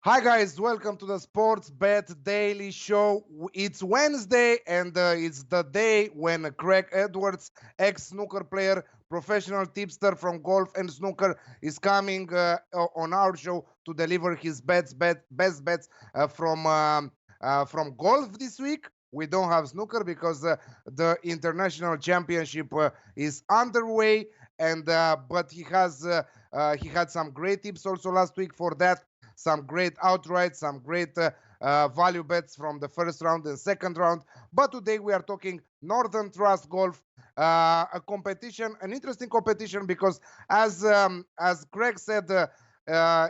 Hi guys, welcome to the Sports Bet Daily Show. It's Wednesday and it's the day when Craig Edwards, ex-snooker player, professional tipster from golf and snooker, is coming on our show to deliver his best bets from golf this week. We don't have snooker because the international championship is underway, and but he had some great tips also last week for that, some great outright, some great value bets from the first round and second round. But today we are talking Northern Trust Golf, a competition, an interesting competition, because as Craig said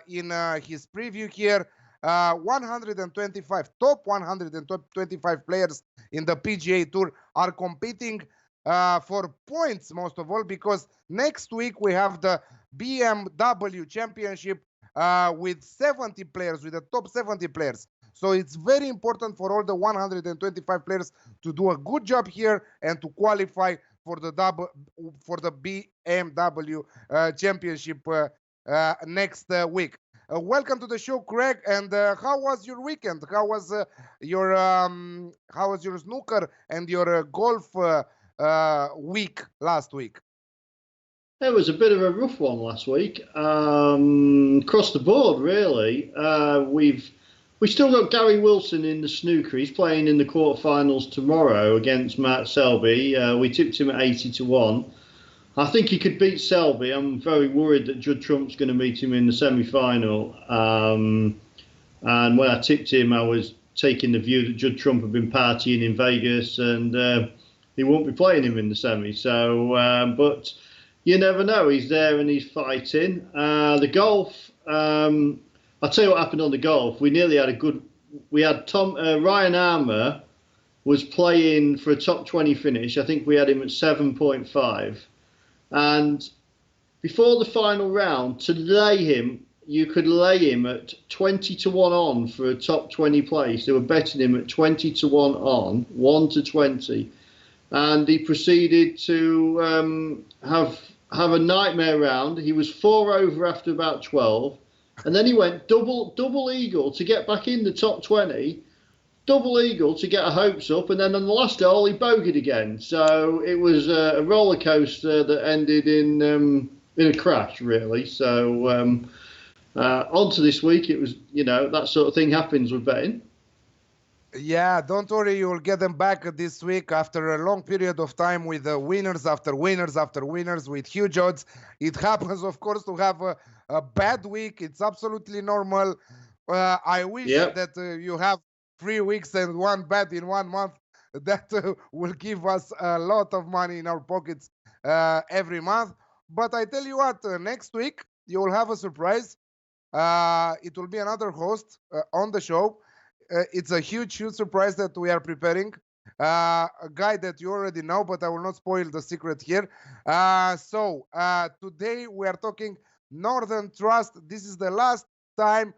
in his preview here, 125 top 125 players in the PGA Tour are competing for points, most of all, because next week we have the BMW Championship with 70 players, with the top 70 players. So it's very important for all the 125 players to do a good job here and to qualify for the BMW Championship next week. Welcome to the show, Craig. And how was your weekend? How was your snooker and your golf week last week? It was a bit of a rough one last week, across the board, really. We still got Gary Wilson in the snooker. He's playing in the quarterfinals tomorrow against Matt Selby. We tipped him at 80-1. I think he could beat Selby. I'm very worried that Judd Trump's going to meet him in the semi-final. And when I tipped him, I was taking the view that Judd Trump had been partying in Vegas and he won't be playing him in the semi. So, but you never know. He's there and he's fighting. The golf, I'll tell you what happened on the golf. We nearly had we had Ryan Armour was playing for a top 20 finish. I think we had him at 7.5. And before the final round, you could lay him at 20-1 on for a top 20 place. They were betting him at 20-1 on, 1-20. And he proceeded to have a nightmare round. He was 4 over after about 12, and then he went double eagle to get back in the top 20, double eagle to get a hopes up, and then on the last hole he bogeyed again. So it was a roller coaster that ended in a crash, really. So on to this week. It was, that sort of thing happens with betting. Yeah, don't worry, you will get them back this week after a long period of time with winners after winners after winners with huge odds. It happens, of course, to have a bad week. It's absolutely normal. I wish that you have 3 weeks and one bad in 1 month. That will give us a lot of money in our pockets every month. But I tell you what, next week you will have a surprise. It will be another host on the show. It's a huge surprise that we are preparing. A guy that you already know, but I will not spoil the secret here. So today we are talking Northern Trust. This is the last time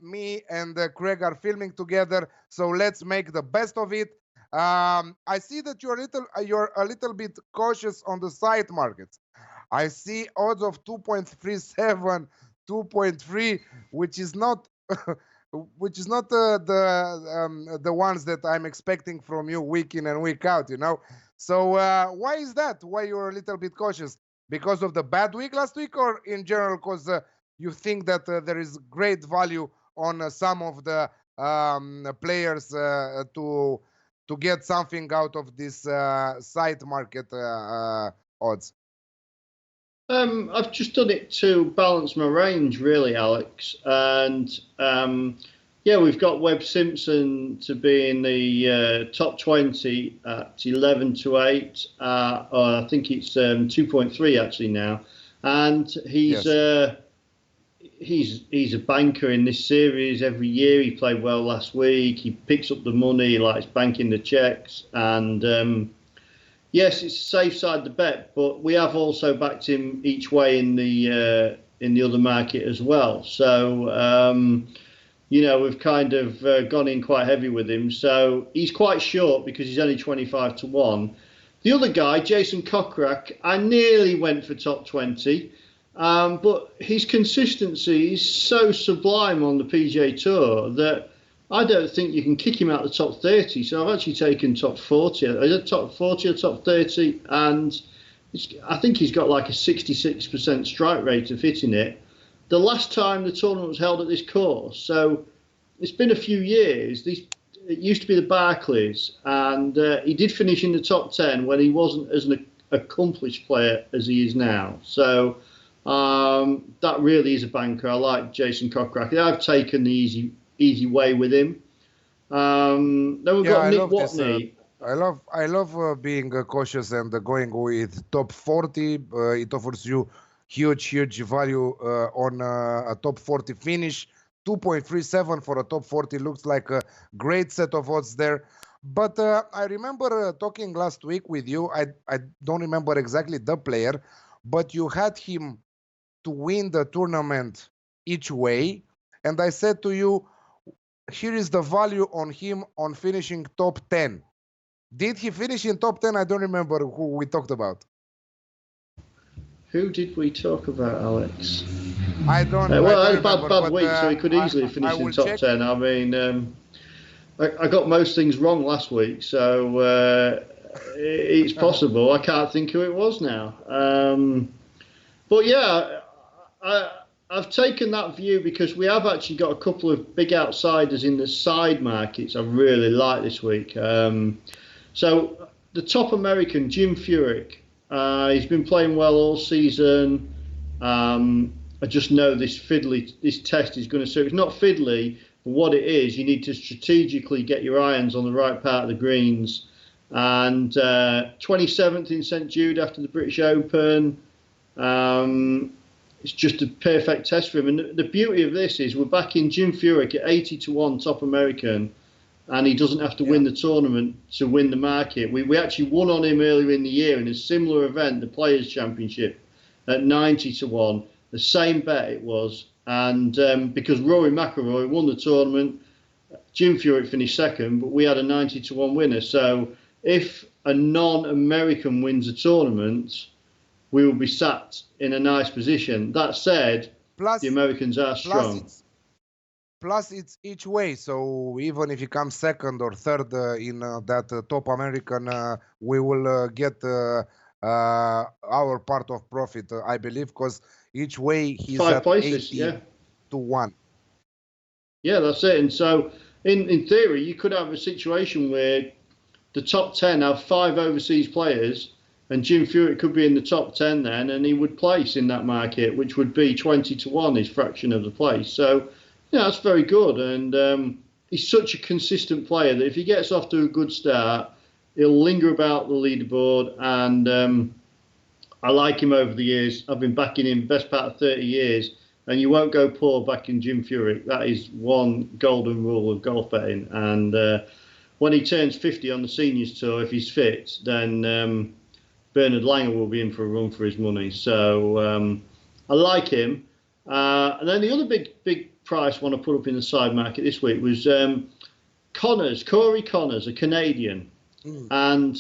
me and Craig are filming together. So let's make the best of it. I see that you're a little bit cautious on the side markets. I see odds of 2.37, 2.3, which is not the ones that I'm expecting from you week in and week out, So why is that? Why you're a little bit cautious? Because of the bad week last week, or in general because you think that there is great value on some of the players to get something out of this side market odds? I've just done it to balance my range, really, Alex. And we've got Webb Simpson to be in the top 20 at 11-8. I think it's 2.3 actually now, and he's a banker in this series every year. He played well last week. He picks up the money, he likes banking the checks, and yes, it's a safe side to bet, but we have also backed him each way in the other market as well. So we've kind of gone in quite heavy with him. So he's quite short because he's only 25-1. The other guy, Jason Kokrak, I nearly went for top 20. But his consistency is so sublime on the PGA Tour that I don't think you can kick him out the top 30. So I've actually taken top 40. Is it top 40 or top 30? And I think he's got like a 66% strike rate of hitting it. The last time the tournament was held at this course, so it's been a few years. It used to be the Barclays, and he did finish in the top 10 when he wasn't as an accomplished player as he is now. So that really is a banker. I like Jason Kokrak. I've taken the easy way with him. Then we've got Nick Watney. I love being cautious and going with top 40. It offers you huge value on a top 40 finish. 2.37 for a top 40 looks like a great set of odds there. But I remember talking last week with you. I don't remember exactly the player, but you had him to win the tournament each way. And I said to you, here is the value on him on finishing top 10. Did he finish in top 10? I don't remember who we talked about. Who did we talk about, Alex? I don't. Well, I had a bad week, so he could easily finish in top 10. I mean, I got most things wrong last week, so it's possible. I can't think who it was now. But yeah, I've taken that view because we have actually got a couple of big outsiders in the side markets I really like this week. So the top American, Jim Furyk, he's been playing well all season. I just know this test is going to suit. It's not fiddly, but what it is, you need to strategically get your irons on the right part of the greens. And 27th in St Jude after the British Open. It's just a perfect test for him. And the beauty of this is we're back in Jim Furyk at 80-1 top American, and he doesn't have to win the tournament to win the market. We actually won on him earlier in the year in a similar event, the Players' Championship, at 90-1. The same bet it was. And because Rory McIlroy won the tournament, Jim Furyk finished second, but we had a 90-1 winner. So if a non-American wins a tournament, we will be sat in a nice position. That said, the Americans are strong. Plus, it's each way. So even if you come second or third in that top American, we will get our part of profit, I believe, because each way he's 5 at places, 80-1. Yeah, that's it. And so, in theory, you could have a situation where the top 10 have 5 overseas players, and Jim Furyk could be in the top 10 then, and he would place in that market, which would be 20-1, his fraction of the place. So, yeah, that's very good. And he's such a consistent player that if he gets off to a good start, he'll linger about the leaderboard. And I like him over the years. I've been backing him best part of 30 years. And you won't go poor backing Jim Furyk. That is one golden rule of golf betting. And when he turns 50 on the Seniors Tour, if he's fit, then Bernard Langer will be in for a run for his money. So I like him. And then the other big price I want to put up in the side market this week was Corey Connors, a Canadian. And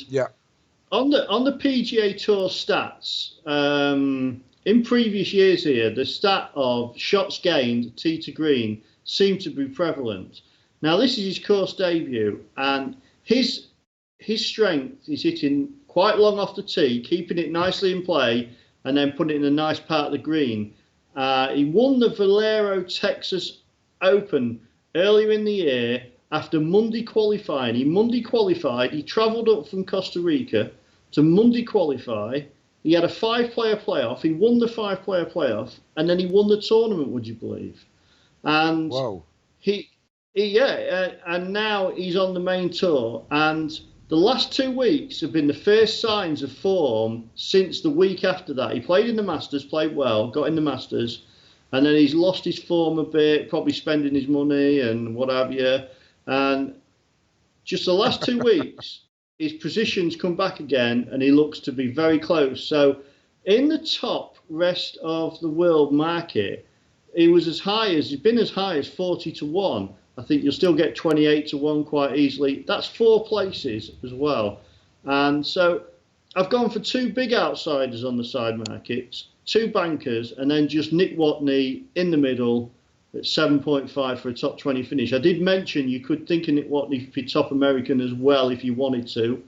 on the PGA Tour stats, in previous years here, the stat of shots gained tee to green seemed to be prevalent. Now this is his course debut, and his strength is hitting quite long off the tee, keeping it nicely in play, and then putting it in a nice part of the green. He won the Valero Texas Open earlier in the year after Monday qualifying. He Monday qualified. He travelled up from Costa Rica to Monday qualify. He had a 5-player playoff. He won the 5-player playoff, and then he won the tournament. Would you believe? And wow. And now he's on the main tour. And the last 2 weeks have been the first signs of form since the week after that. He played in the Masters, played well, got in the Masters, and then he's lost his form a bit, probably spending his money and what have you. And just the last 2 weeks, his position's come back again, and he looks to be very close. So in the top rest of the world market, he's been as high as 40-1. I think you'll still get 28-1 quite easily. That's 4 places as well. And so I've gone for 2 big outsiders on the side markets, two bankers, and then just Nick Watney in the middle at 7.5 for a top 20 finish. I did mention you could think of Nick Watney for top American as well if you wanted to.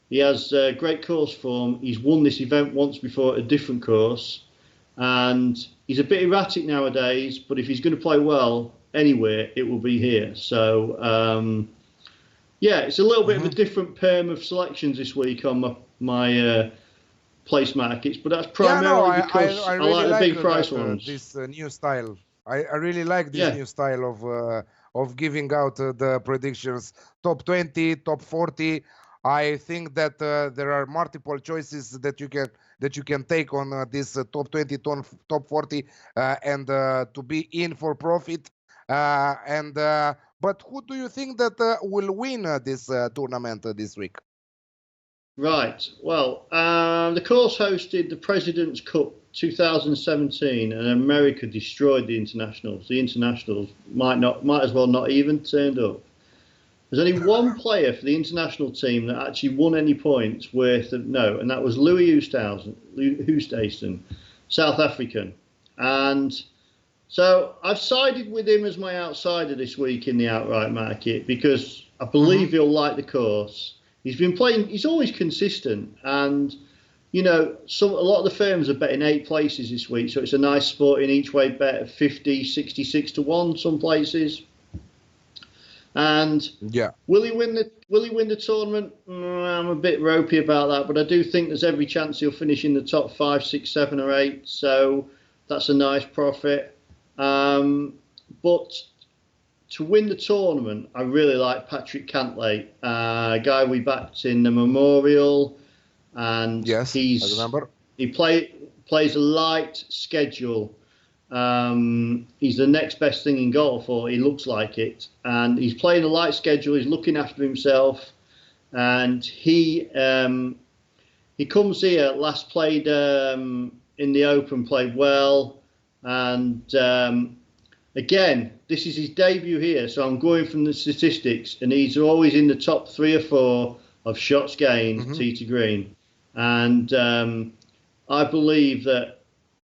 He has great course form. He's won this event once before at a different course, and he's a bit erratic nowadays, but if he's going to play well anywhere, it will be here. So yeah, it's a little bit of a different perm of selections this week on my place markets, but that's primarily because I really like the big price that, ones. This new style. I really like this new style of giving out the predictions. Top 20, top 40. I think that there are multiple choices that you can take on this top 20, top 40, and to be in for profit. But who do you think that will win this tournament this week? Right. Well, the course hosted the President's Cup 2017, and America destroyed the internationals. The internationals might as well not even turned up. There's only one player for the international team that actually won any points worth of note, and that was Louis Oosthuizen, South African. And so I've sided with him as my outsider this week in the outright market because I believe he'll like the course. He's been playing, he's always consistent, and you know, a lot of the firms are betting 8 places this week, so it's a nice spot in each way bet of 50, 66 to 1 some places. And yeah, will he win the tournament? I'm a bit ropey about that, but I do think there's every chance he'll finish in the top 5, 6, 7 or 8. So that's a nice profit. But to win the tournament, I really like Patrick Cantlay, a guy we backed in the Memorial, and yes, I remember. He plays a light schedule. He's the next best thing in golf, or he looks like it, and he's playing a light schedule. He's looking after himself, and he comes here. Last played in the Open, played well, and again, this is his debut here, so I'm going from the statistics, and he's always in the top 3 or 4 of shots gained tee to green, and I believe that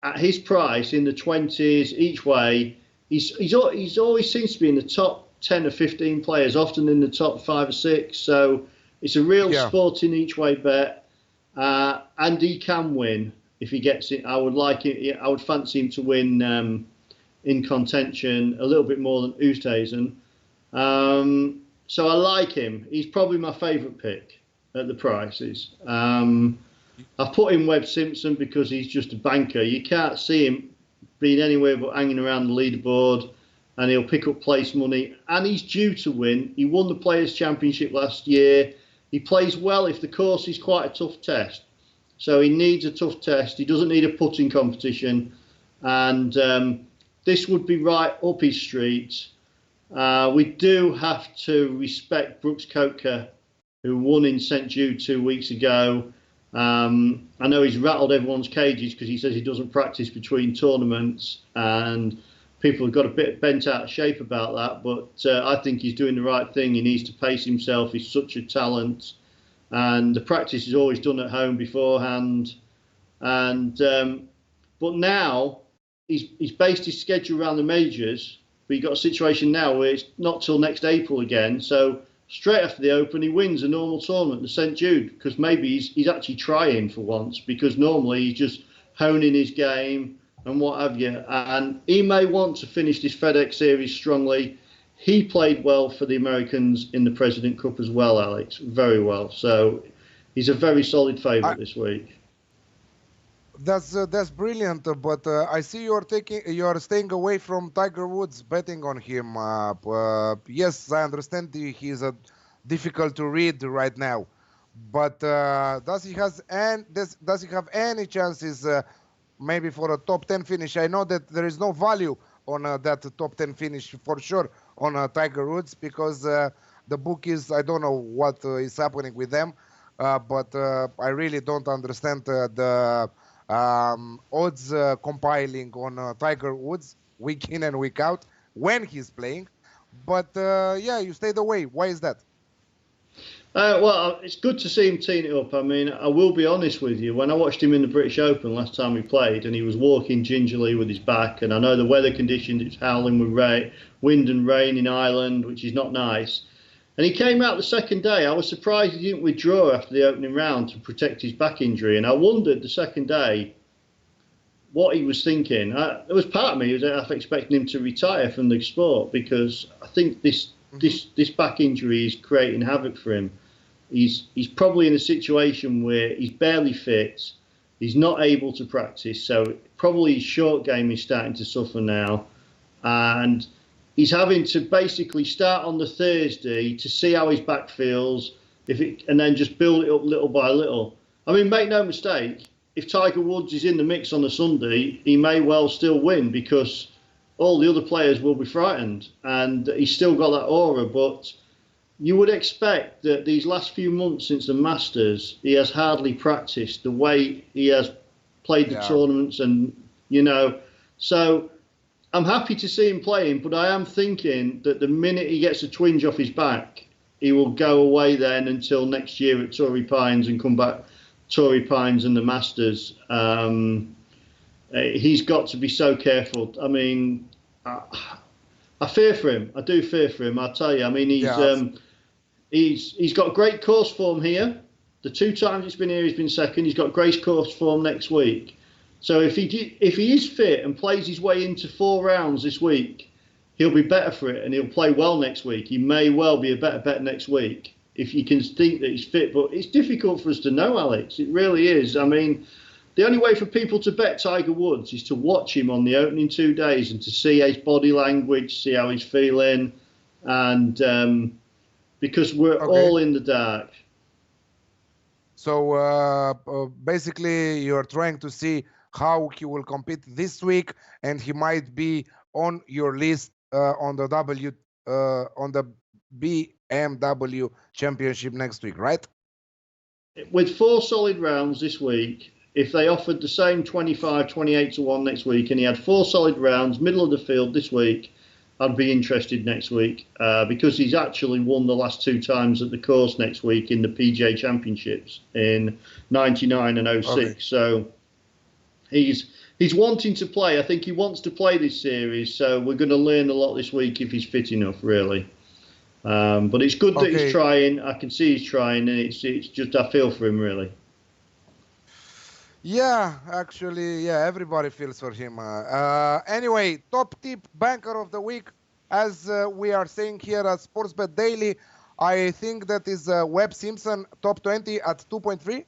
at his price in the 20s each way, he's always seems to be in the top 10 or 15 players, often in the top 5 or 6. So it's a real sporting each way bet, and he can win if he gets it. I would fancy him to win in contention a little bit more than Oosthuizen. So I like him. He's probably my favourite pick at the prices. I've put in Webb Simpson because he's just a banker. You can't see him being anywhere but hanging around the leaderboard, and he'll pick up place money, and he's due to win. He won the Players' Championship last year. He plays well if the course is quite a tough test. So he needs a tough test. He doesn't need a putting competition, and this would be right up his street. We do have to respect Brooks Koepka, who won in St Jude 2 weeks ago. I know he's rattled everyone's cages because he says he doesn't practice between tournaments, and people have got a bit bent out of shape about that, but I think he's doing the right thing. He needs to pace himself. He's such a talent, and the practice is always done at home beforehand. And but now he's based his schedule around the majors, but you've got a situation now where it's not till next April again, so straight after the Open, he wins a normal tournament, the St Jude, because maybe he's actually trying for once, because normally he's just honing his game and what have you. And he may want to finish this FedEx Series strongly. He played well for the Americans in the President Cup as well, Alex, very well. So he's a very solid favourite this week. That's brilliant, but I see you're staying away from Tiger Woods, betting on him. Yes, I understand he's difficult to read right now, but does he have any chances maybe for a top 10 finish? I know that there is no value on that top 10 finish for sure on Tiger Woods, because the bookies, I don't know what is happening with them, but I really don't understand the odds compiling on Tiger Woods week in and week out when he's playing. But yeah, you stayed away. Why is that? Well, it's good to see him teeing it up. I mean, I will be honest with you. When I watched him in the British Open last time he played, and he was walking gingerly with his back, and I know the weather conditions, it's howling with rain, wind and rain in Ireland, which is not nice. And he came out the second day. I was surprised he didn't withdraw after the opening round to protect his back injury. And I wondered the second day what he was thinking. There was part of me who was half expecting him to retire from the sport because I think this back injury is creating havoc for him. He's probably in a situation where he's barely fit. He's not able to practice, so probably his short game is starting to suffer now, and he's having to basically start on the Thursday to see how his back feels, and then just build it up little by little. I mean, make no mistake, if Tiger Woods is in the mix on the Sunday, he may well still win because all the other players will be frightened, and he's still got that aura, but you would expect that these last few months since the Masters, he has hardly practiced the way he has played the tournaments, and so I'm happy to see him playing, but I am thinking that the minute he gets a twinge off his back, he will go away then until next year at Torrey Pines and come back Torrey Pines and the Masters. He's got to be so careful. I mean, I fear for him. I do fear for him. I tell you. I mean, he's got great course form here. The 2 times it's been here, he's been second. He's got great course form next week. So if he is fit and plays his way into 4 rounds this week, he'll be better for it and he'll play well next week. He may well be a better bet next week if you can think that he's fit. But it's difficult for us to know, Alex. It really is. I mean, the only way for people to bet Tiger Woods is to watch him on the opening 2 days and to see his body language, see how he's feeling, and because we're all in the dark. So basically, you're trying to see how he will compete this week, and he might be on your list on the BMW Championship next week, right? With 4 solid rounds this week, if they offered the same 25, 28 to 1 next week, and he had 4 solid rounds, middle of the field this week, I'd be interested next week because he's actually won the last 2 times at the course next week in the PGA Championships in '99 and '06. Okay. So he's wanting to play. I think he wants to play this series. So we're going to learn a lot this week if he's fit enough, really. But it's good that he's trying. I can see he's trying, and it's just I feel for him, really. Yeah, actually, everybody feels for him. Anyway, top tip banker of the week, as we are saying here at Sportsbet Daily, I think that is Webb Simpson, top 20 at 2.3.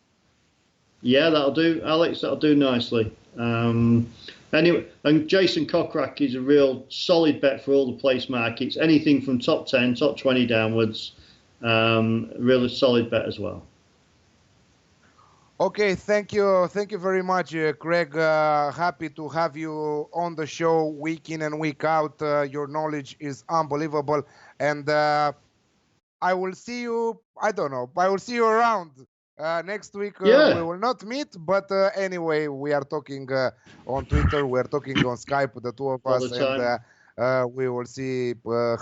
Yeah, that'll do, Alex. That'll do nicely. Anyway, and Jason Kokrak is a real solid bet for all the place markets. Anything from top 10, top 20 downwards. Really solid bet as well. Okay, thank you very much, Craig. Happy to have you on the show week in and week out. Your knowledge is unbelievable, and I will see you. I don't know. I will see you around next week. We will not meet, but anyway, we are talking on Twitter. We are talking on Skype, the 2 of us, and we will see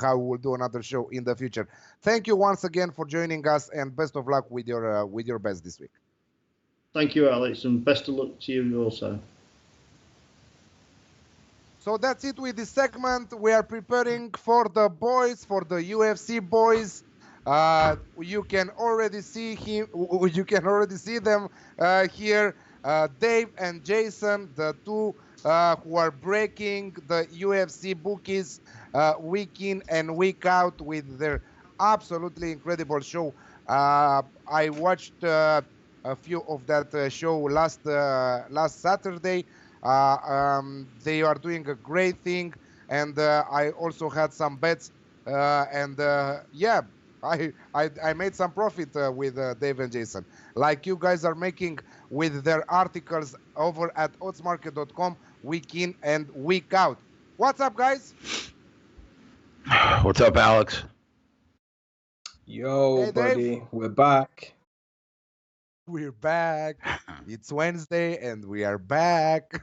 how we will do another show in the future. Thank you once again for joining us, and best of luck with your best this week. Thank you, Alex, and best of luck to you also. So that's it with this segment. We are preparing for the boys, for the UFC boys. You can already see him. You can already see them here. Dave and Jason, the 2 who are breaking the UFC bookies week in and week out with their absolutely incredible show. I watched a few of that show last Saturday. They are doing a great thing, and I also had some bets, and I made some profit with Dave and Jason, like you guys are making with their articles over at oddsmarket.com week in and week out. What's up, guys? What's up, Alex? Yo, hey, buddy, Dave. We're back. We're back. It's Wednesday and we are back.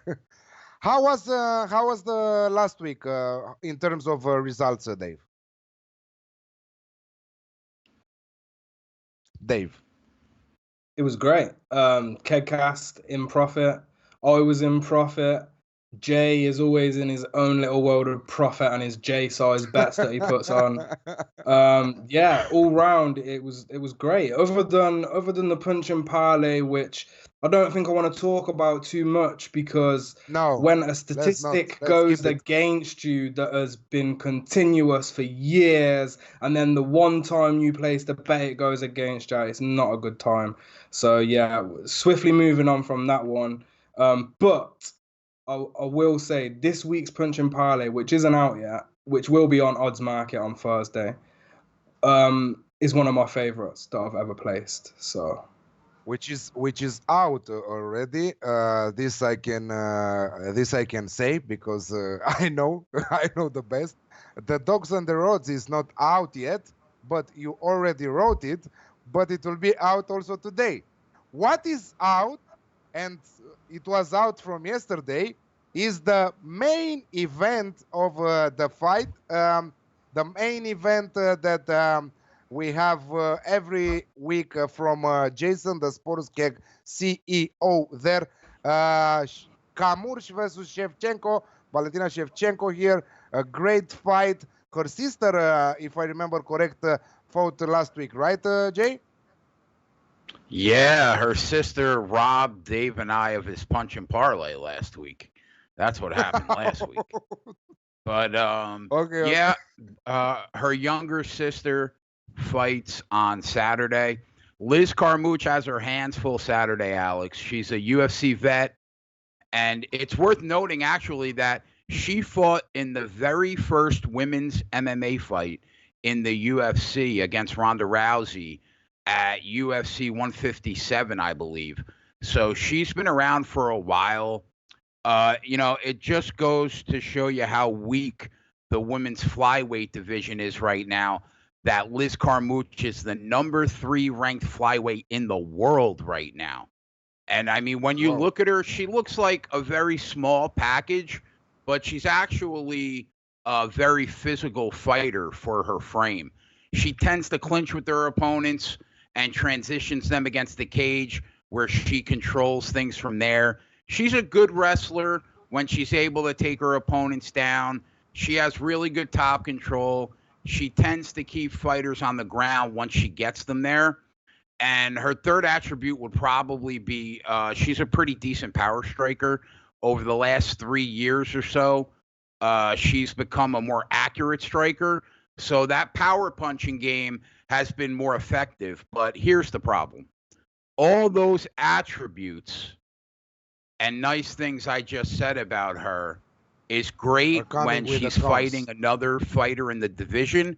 How was the last week in terms of results, Dave? Dave. It was great. Kedcast in profit. I was in profit. Jay is always in his own little world of profit and his J-sized bets that he puts on. Yeah, all round it was great. Other than the punch and parlay, which I don't think I want to talk about too much, because No, when a statistic let's goes skip it. against you that has been continuous for years, and then the one time you place the bet it goes against you, it's not a good time. So yeah, swiftly moving on from that one. But I will say this week's punch and parlay, which isn't out yet, which will be on Odds Market on Thursday, is one of my favorites that I've ever placed. So, which is out already. This I can say because I know the best. The Dogs on the Roads is not out yet, but you already wrote it. But it will be out also today. What is out, and it was out from yesterday, is the main event of the fight. The main event that we have every week from Jason, the Sports Keg CEO there. Kamursh versus Shevchenko. Valentina Shevchenko here. A great fight. Her sister, if I remember correct, fought last week, right, Jay? Yeah, her sister robbed Dave and I of his punch and parlay last week. That's what happened last week. But Okay. yeah, her younger sister fights on Saturday. Liz Carmouche has her hands full Saturday, Alex. She's a UFC vet. And it's worth noting, actually, that she fought in the very first women's MMA fight in the UFC against Ronda Rousey at UFC 157, I believe. So she's been around for a while. It just goes to show you how weak the women's flyweight division is right now, that Liz Carmouche is the number 3 ranked flyweight in the world right now. And I mean, when you look at her, she looks like a very small package, but she's actually a very physical fighter for her frame. She tends to clinch with her opponents and transitions them against the cage, where she controls things from there. She's a good wrestler when she's able to take her opponents down. She has really good top control. She tends to keep fighters on the ground once she gets them there. And her third attribute would probably be she's a pretty decent power striker. Over the last 3 years or so, she's become a more accurate striker. So that power punching game has been more effective. But here's the problem. All those attributes and nice things I just said about her is great when she's fighting another fighter in the division,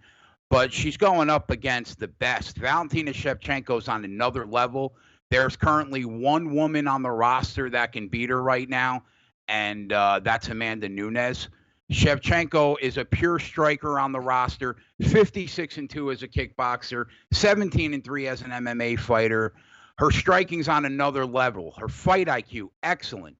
but she's going up against the best. Valentina Shevchenko's on another level. There's currently one woman on the roster that can beat her right now, and that's Amanda Nunes. Shevchenko is a pure striker on the roster, 56-2 as a kickboxer, 17-3 as an MMA fighter. Her striking's on another level. Her fight IQ, excellent.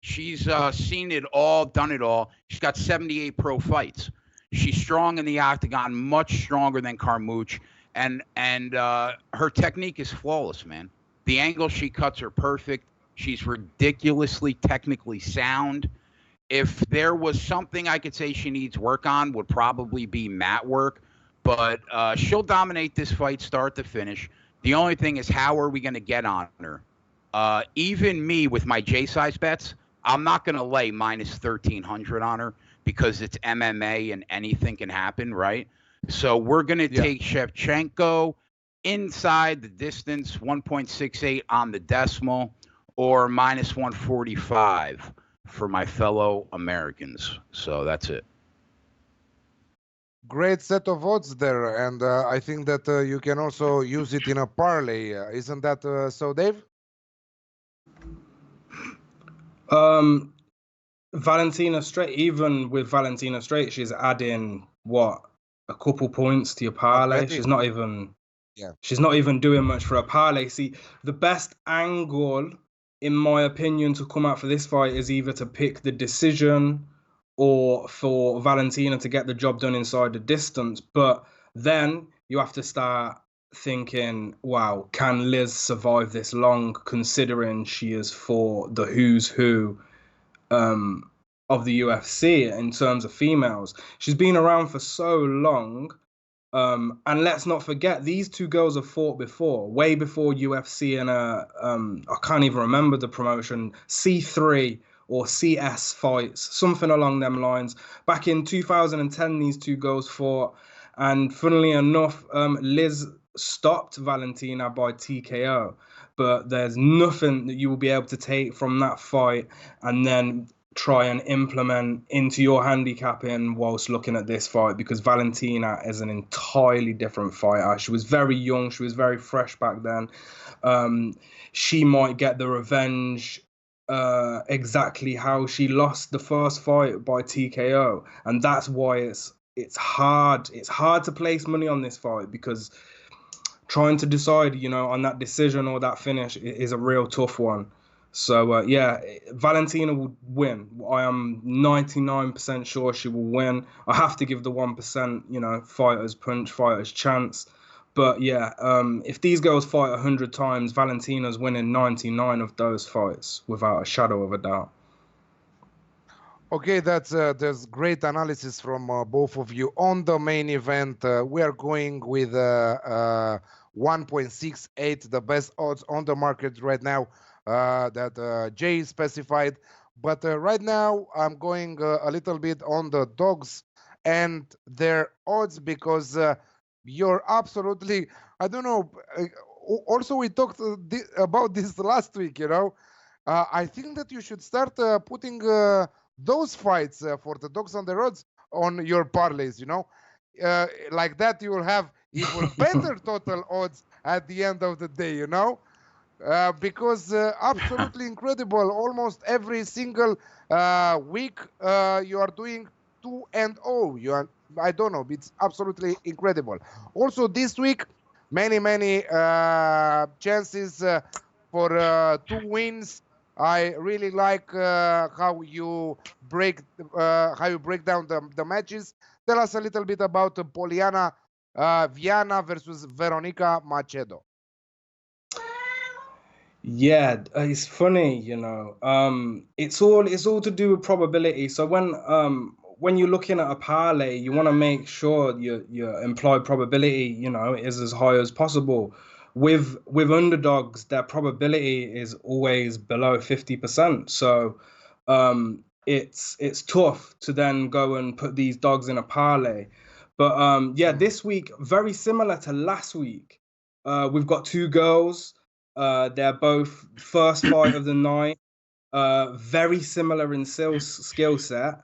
She's seen it all, done it all. She's got 78 pro fights. She's strong in the octagon, much stronger than Carmouche, and her technique is flawless, man. The angles she cuts are perfect. She's ridiculously technically sound. If there was something I could say she needs work on, would probably be mat work, but she'll dominate this fight start to finish. The only thing is, how are we going to get on her? Even me with my J-size bets, I'm not going to lay minus 1,300 on her because it's MMA and anything can happen, right? So we're going to take Shevchenko inside the distance, 1.68 on the decimal, or minus 145 for my fellow Americans. So that's it. Great set of odds there, and I think that you can also use it in a parlay. Isn't that so, Dave? Valentina Straight, even with Valentina Straight, she's adding a couple points to your parlay. She's not even doing much for a parlay. See, the best angle, in my opinion, to come out for this fight is either to pick the decision or for Valentina to get the job done inside the distance. But then you have to start thinking, wow, can Liz survive this long, considering she is for the who's who of the UFC in terms of females. She's been around for so long. And let's not forget, these two girls have fought before, way before UFC and I can't even remember the promotion, C3 or CS fights, something along them lines. Back in 2010, these two girls fought, and funnily enough, Liz stopped Valentina by TKO. But there's nothing that you will be able to take from that fight and then try and implement into your handicapping whilst looking at this fight, because Valentina is an entirely different fighter. She was very young, she was very fresh back then. She might get the revenge exactly how she lost the first fight by TKO, and that's why it's hard to place money on this fight, because trying to decide, on that decision or that finish is a real tough one. So, yeah, Valentina will win. I am 99% sure she will win. I have to give the 1%, fighter's punch, fighter's chance. But, yeah, if these girls fight 100 times, Valentina's winning 99 of those fights without a shadow of a doubt. Okay, there's great analysis from both of you. On the main event, we are going with 1.68, the best odds on the market right now. That Jay specified, but right now I'm going a little bit on the dogs and their odds, because you're absolutely, I don't know, also we talked about this last week, I think that you should start putting those fights for the dogs on the roads on your parlays, like that you will have even better total odds at the end of the day, because absolutely incredible. Almost every single week you are doing 2-0. I don't know, it's absolutely incredible. Also this week, many chances for 2 wins. I really like how you break down the matches. Tell us a little bit about Poliana Viana versus Veronica Macedo. Yeah, it's funny, it's all to do with probability. So when you're looking at a parlay, you want to make sure your implied probability, is as high as possible. With underdogs, their probability is always below 50%. So it's tough to then go and put these dogs in a parlay. But this week, very similar to last week, we've got 2 girls. They're both first fight of the night, very similar in skill set,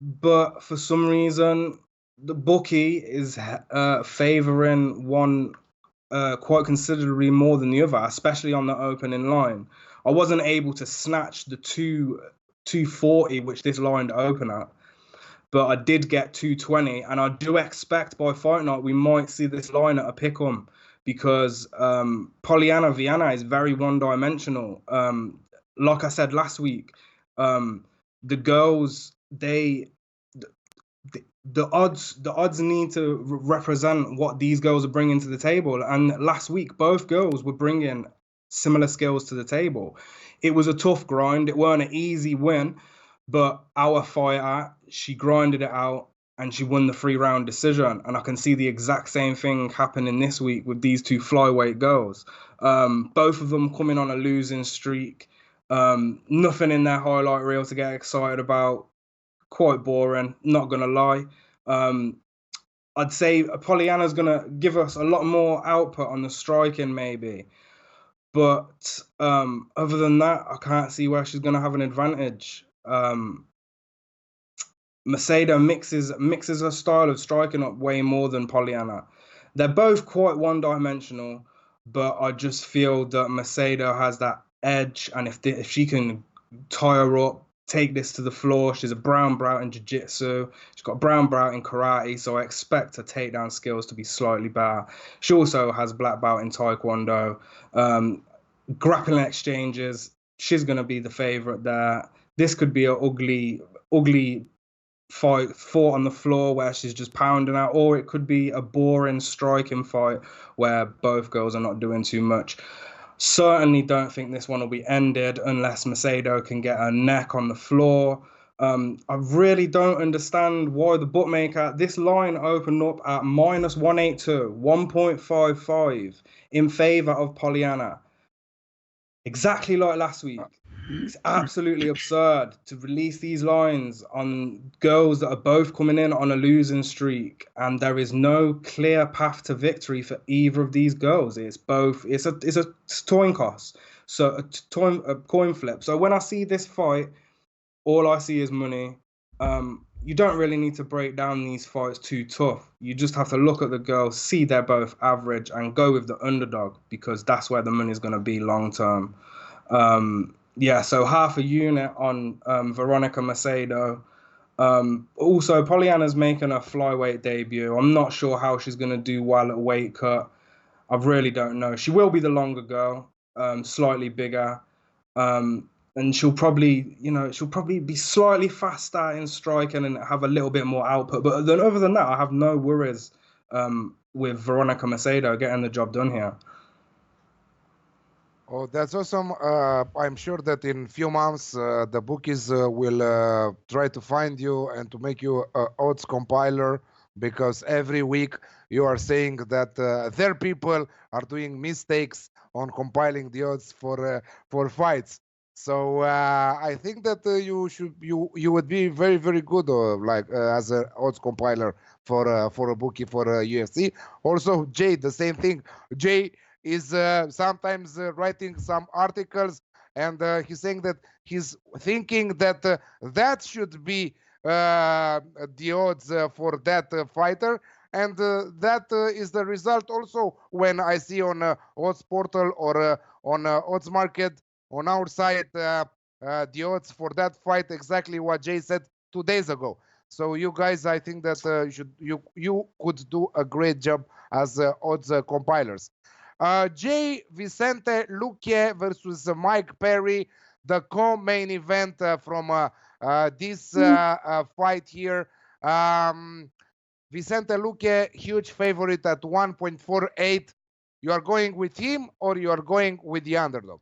but for some reason the bookie is favoring one quite considerably more than the other, especially on the opening line. I wasn't able to snatch the 240 which this line to open at, but I did get 220, and I do expect by fight night we might see this line at a pick-em, because Poliana Viana is very one-dimensional. Like I said last week, the girls, the odds need to represent what these girls are bringing to the table. And last week, both girls were bringing similar skills to the table. It was a tough grind. It weren't an easy win, but our fighter, she grinded it out, and she won the 3-round decision. And I can see the exact same thing happening this week with these 2 flyweight girls. Both of them coming on a losing streak. Nothing in their highlight reel to get excited about. Quite boring, not going to lie. I'd say Pollyanna's going to give us a lot more output on the striking maybe. But other than that, I can't see where she's going to have an advantage. Macedo mixes her style of striking up way more than Pollyanna. They're both quite one-dimensional, but I just feel that Macedo has that edge, and if she can tie her up, take this to the floor. She's a brown belt in jiu-jitsu. She's got a brown belt in karate, so I expect her takedown skills to be slightly better. She also has black belt in taekwondo. Grappling exchanges, she's going to be the favorite there. This could be an ugly fought on the floor where she's just pounding out, or it could be a boring striking fight where both girls are not doing too much. Certainly don't think this one will be ended unless Macedo can get her neck on the floor. I really don't understand why the bookmaker, this line opened up at minus 182, 1.55 in favor of Polyana. Exactly like last week. It's absolutely absurd to release these lines on girls that are both coming in on a losing streak, and there is no clear path to victory for either of these girls. It's a coin toss, so a coin flip. So when I see this fight, all I see is money. You don't really need to break down these fights too tough. You just have to look at the girls, see they're both average, and go with the underdog, because that's where the money is going to be long term. So half a unit on Veronica Macedo. Also, Polyana's making a flyweight debut. I'm not sure how she's going to do well at weight cut. I really don't know. She will be the longer girl, slightly bigger. And she'll probably be slightly faster in striking and have a little bit more output. But then other than that, I have no worries with Veronica Macedo getting the job done here. Oh, that's awesome. I'm sure that in few months, the bookies will try to find you and to make you an odds compiler, because every week you are saying that their people are doing mistakes on compiling the odds for fights. So I think that you would be very, very good as an odds compiler for a bookie for UFC. Also, Jay, the same thing. Jay is sometimes writing some articles, and he's saying that he's thinking that that should be the odds for that fighter, and that is the result also when I see on odds portal or on odds market on our side the odds for that fight, exactly what Jay said 2 days ago. So you guys, I think that you could do a great job as odds compilers. Jay, Vicente Luque versus Mike Perry, the co-main event from this fight here. Vicente Luque, huge favorite at 1.48. You are going with him or you are going with the underdog?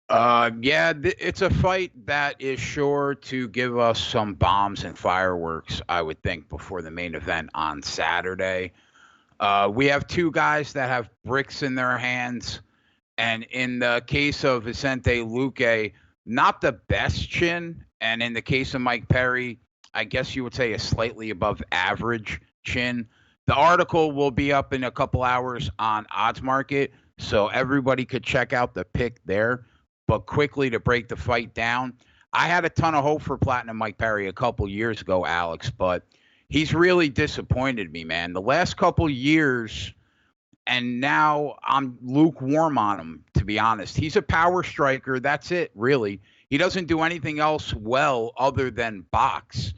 It's a fight that is sure to give us some bombs and fireworks, I would think, before the main event on Saturday. We have two guys that have bricks in their hands, and in the case of Vicente Luque, not the best chin, and in the case of Mike Perry, I guess you would say a slightly above average chin. The article will be up in a couple hours on Odds Market, so everybody could check out the pick there. But quickly to break the fight down, I had a ton of hope for Platinum Mike Perry a couple years ago, Alex, but he's really disappointed me, man. The last couple years, and now I'm lukewarm on him, to be honest. He's a power striker. That's it, really. He doesn't do anything else well other than box.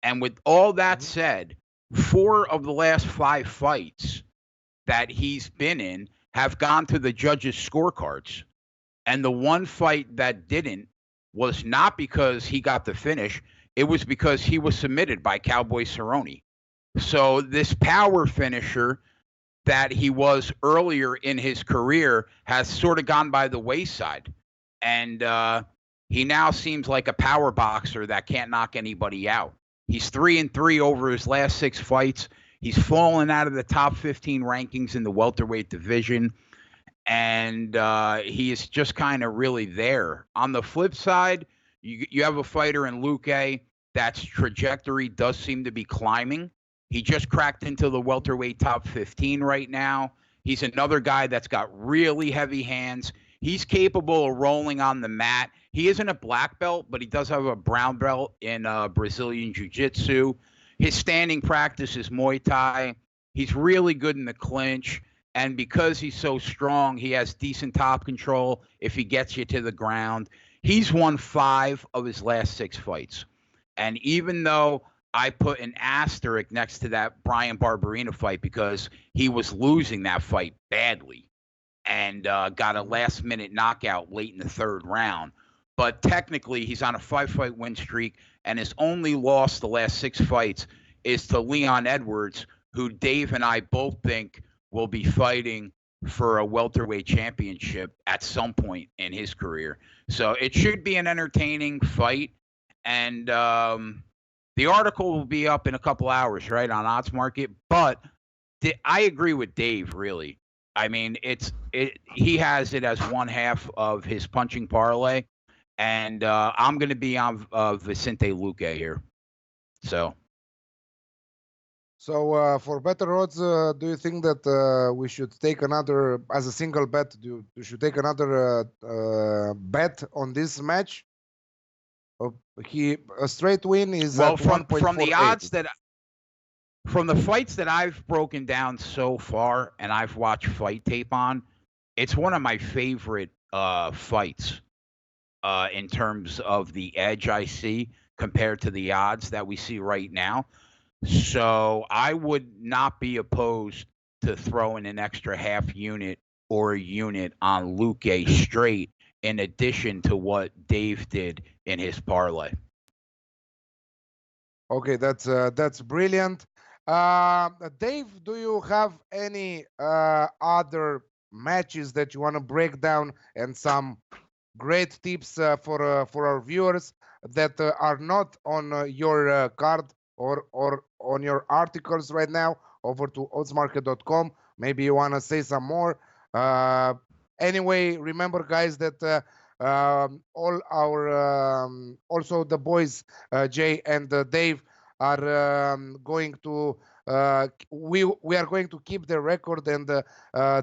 And with all that said, 4 of the last 5 fights that he's been in have gone to the judges' scorecards. And the one fight that didn't was not because he got the finish. It was because he was submitted by Cowboy Cerrone. So this power finisher that he was earlier in his career has sort of gone by the wayside. And he now seems like a power boxer that can't knock anybody out. He's 3-3 over his last 6 fights. He's fallen out of the top 15 rankings in the welterweight division. And he is just kind of really there. On the flip side, you have a fighter in Luque that's trajectory does seem to be climbing. He just cracked into the welterweight top 15 right now. He's another guy that's got really heavy hands. He's capable of rolling on the mat. He isn't a black belt, but he does have a brown belt in Brazilian Jiu-Jitsu. His standing practice is Muay Thai. He's really good in the clinch. And because he's so strong, he has decent top control if he gets you to the ground. He's won 5 of his last 6 fights. And even though I put an asterisk next to that Brian Barberina fight because he was losing that fight badly and got a last-minute knockout late in the 3rd round, but technically he's on a 5-fight win streak, and his only loss the last 6 fights is to Leon Edwards, who Dave and I both think will be fighting for a welterweight championship at some point in his career. So it should be an entertaining fight. And the article will be up in a couple hours, right, on Odds Market. But I agree with Dave, really. I mean, he has it as one half of his punching parlay. And I'm going to be on Vicente Luque here. So for better odds, do you think that we should take another, as a single bet, you should take another bet on this match? A straight win is well, at from the odds 1.48. from the fights that I've broken down so far and I've watched fight tape on, it's one of my favorite fights in terms of the edge I see compared to the odds that we see right now. So I would not be opposed to throwing an extra half unit or a unit on Luque straight, in addition to what Dave did in his parlay. Okay, that's brilliant. Dave, do you have any other matches that you want to break down and some great tips for our viewers that are not on your card or on your articles right now over to oddsmarket.com? Maybe you want to say some more. Anyway, remember, guys, that all our also the boys Jay and Dave are going to we are going to keep the record and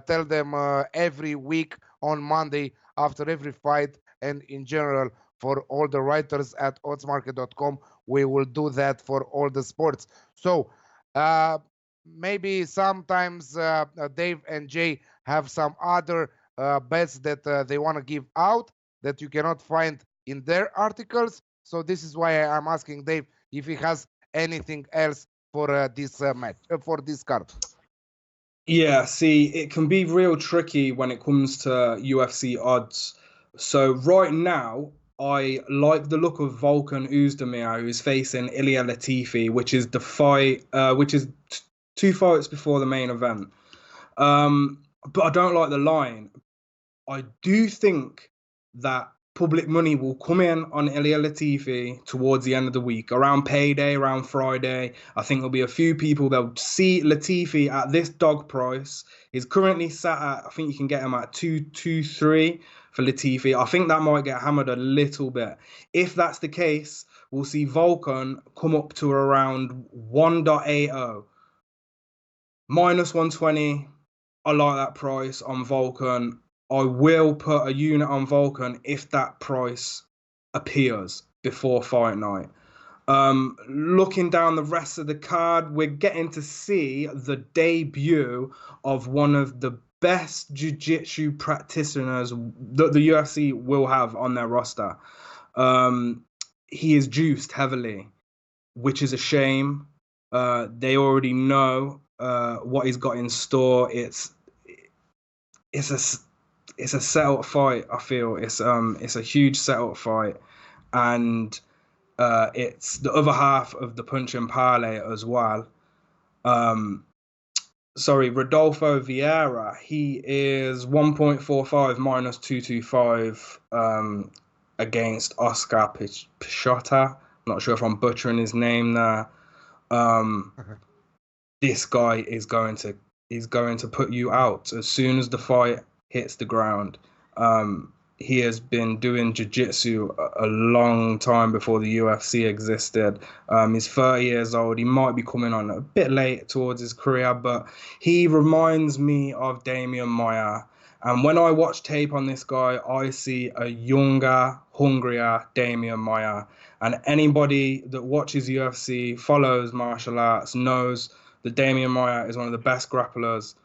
tell them every week on Monday after every fight, and in general for all the writers at oddsmarket.com. We will do that for all the sports. So maybe sometimes Dave and Jay have some other bets that they want to give out that you cannot find in their articles. So this is why I'm asking Dave if he has anything else for this match, for this card. Yeah, see, it can be real tricky when it comes to UFC odds. So right now, I like the look of Volkan Oezdemir, who's facing Ilia Latifi, which is the fight, which is 2 fights before the main event. But I don't like the line. I do think that public money will come in on Ilia Latifi towards the end of the week, around payday, around Friday. I think there'll be a few people that'll see Latifi at this dog price. He's currently sat at, I think you can get him at 223 for Latifi. I think that might get hammered a little bit. If that's the case, we'll see Volkan come up to around 1.80. Minus 120. I like that price on Volkan. I will put a unit on Volkan if that price appears before fight night. Looking down the rest of the card, we're getting to see the debut of one of the best jiu-jitsu practitioners that the UFC will have on their roster. He is juiced heavily, which is a shame. They already know what he's got in store. It's a set-up fight. I feel it's a huge set-up fight, and it's the other half of the punch and parlay as well. Rodolfo Vieira, he is 1.45 minus 225 against Oscar Pichota. Not sure if I'm butchering his name there. This guy is going to put you out as soon as the fight hits the ground. He has been doing jiu-jitsu a long time before the UFC existed. He's 30 years old. He might be coming on a bit late towards his career, but he reminds me of Damian Maia. And when I watch tape on this guy, I see a younger, hungrier Damian Maia. And anybody that watches UFC, follows martial arts, knows that Damian Maia is one of the best grapplers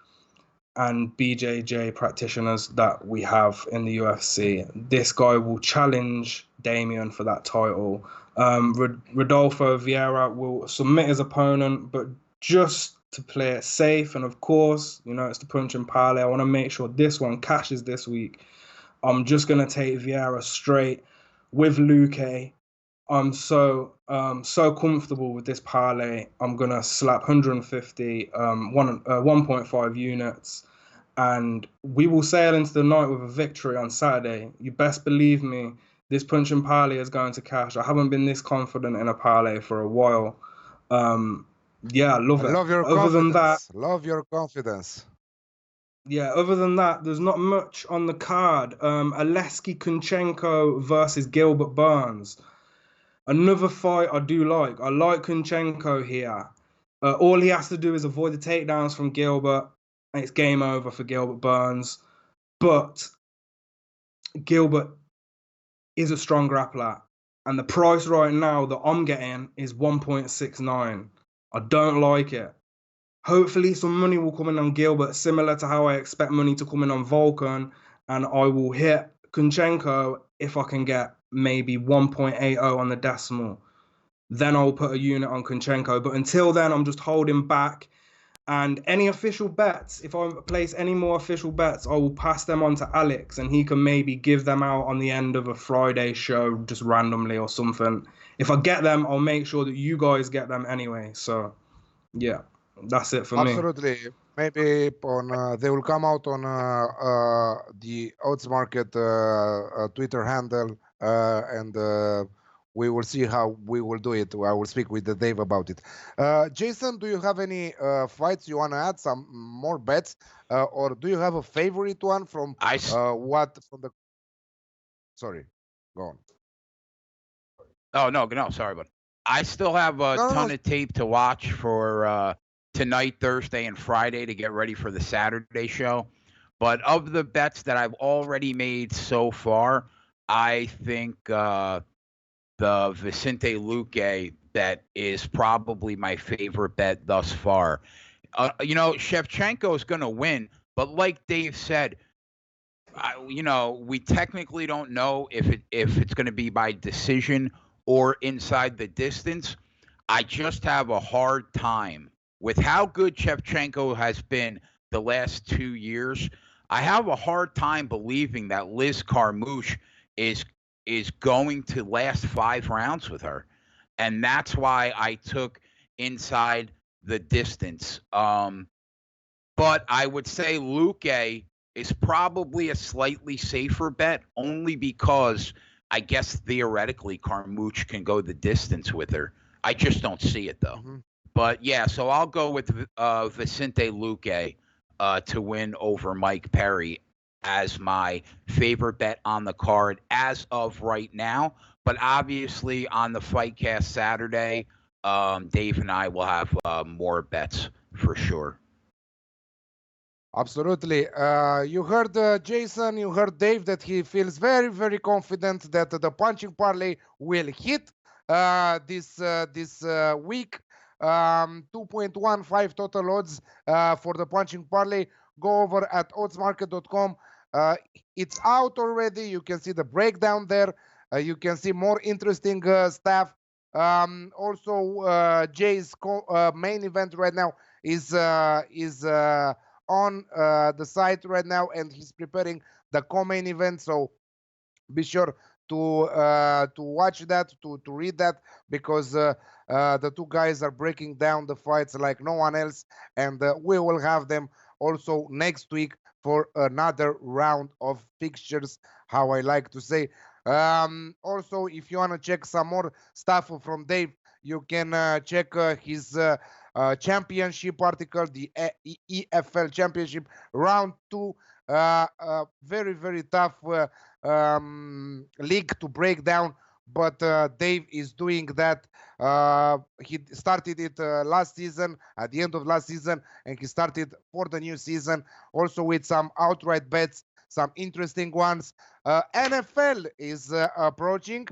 and BJJ practitioners that we have in the UFC. This guy will challenge Damian for that title. Rodolfo Vieira will submit his opponent, but just to play it safe, and of course, it's the punch and parlay. I want to make sure this one cashes this week. I'm just going to take Vieira straight with Luque I'm so comfortable with this parlay. I'm gonna slap 150, 1.5 units, and we will sail into the night with a victory on Saturday. You best believe me, this punch and parlay is going to cash. I haven't been this confident in a parlay for a while. Yeah, I love I it. love your Other than that, confidence. Love your confidence. yeah, other than that, there's not much on the card. Aleksei Kunchenko versus Gilbert Burns. Another fight I do like. I like Kunchenko here. All he has to do is avoid the takedowns from Gilbert, and it's game over for Gilbert Burns. But Gilbert is a strong grappler, and the price right now that I'm getting is 1.69. I don't like it. Hopefully, some money will come in on Gilbert, similar to how I expect money to come in on Volkan, and I will hit Kunchenko if I can get maybe 1.80 on the decimal. Then I'll put a unit on Kunchenko. But until then, I'm just holding back. And any official bets, if I place any more official bets, I will pass them on to Alex, and he can maybe give them out on the end of a Friday show just randomly or something. If I get them, I'll make sure that you guys get them anyway. So, yeah, that's it for me. Absolutely. Maybe on they will come out on the Odds Market Twitter handle, and we will see how we will do it. I will speak with Dave about it. Jason, do you have any fights you want to add? Some more bets, or do you have a favorite one from what from the? Sorry, go on. Oh no, sorry, but I still have a ton of tape to watch for tonight, Thursday, and Friday to get ready for the Saturday show. But of the bets that I've already made so far, I think the Vicente Luque bet is probably my favorite bet thus far. Shevchenko is going to win, but like Dave said, we technically don't know if it's going to be by decision or inside the distance. I just have a hard time with how good Shevchenko has been the last 2 years. I have a hard time believing that Liz Carmouche is going to last 5 rounds with her, and that's why I took inside the distance. But I would say Luque is probably a slightly safer bet, only because I guess theoretically Carmouche can go the distance with her. I just don't see it though. Mm-hmm. But yeah, so I'll go with Vicente Luque to win over Mike Perry as my favorite bet on the card as of right now. But obviously on the Fightcast Saturday, Dave and I will have more bets for sure. Absolutely. You heard Jason, you heard Dave that he feels very, very confident that the punching parlay will hit this week. 2.15 total odds for the punching parlay. Go over at oddsmarket.com. It's out already. You can see the breakdown there. You can see more interesting stuff. Also, Jay's main event right now is on the site right now, and he's preparing the co-main event. So be sure to watch that, to read that, because the two guys are breaking down the fights like no one else, and we will have them also next week for another round of fixtures, how I like to say. Also, if you want to check some more stuff from Dave, you can check his championship article, the EFL Championship Round 2. Very, very tough league to break down, but Dave is doing that. He started it last season, at the end of last season, and he started for the new season also with some outright bets, some interesting ones. NFL is approaching,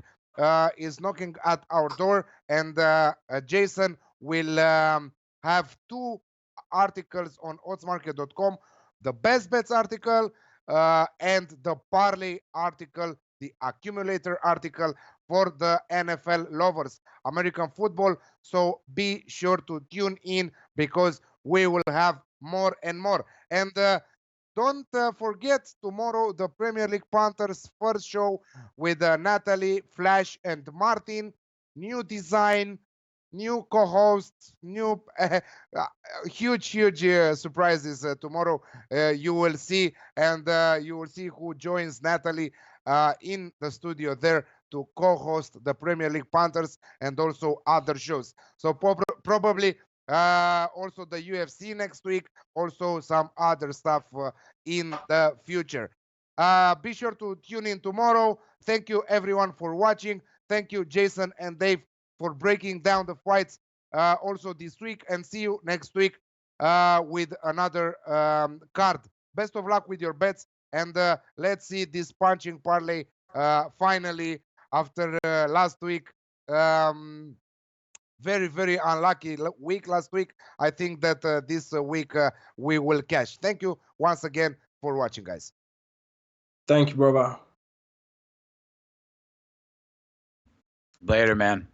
is knocking at our door, and Jason will have 2 articles on oddsmarket.com, the best bets article and the parlay article, the accumulator article for the NFL lovers, American football. So be sure to tune in, because we will have more and more. And don't forget tomorrow the Premier League Panthers first show with Natalie, Flash, and Martin. new design, new co-hosts, new huge surprises tomorrow. You will see, and you will see who joins Natalie in the studio there to co-host the Premier League Panthers and also other shows. So probably also the UFC next week, also some other stuff in the future. Be sure to tune in tomorrow. Thank you everyone for watching. Thank you, Jason and Dave, for breaking down the fights also this week, and see you next week with another card. Best of luck with your bets, and let's see this punching parlay finally after last week. Very unlucky week last week. I think that this week we will cash. Thank you once again for watching, guys. Thank you, brother. Later, man.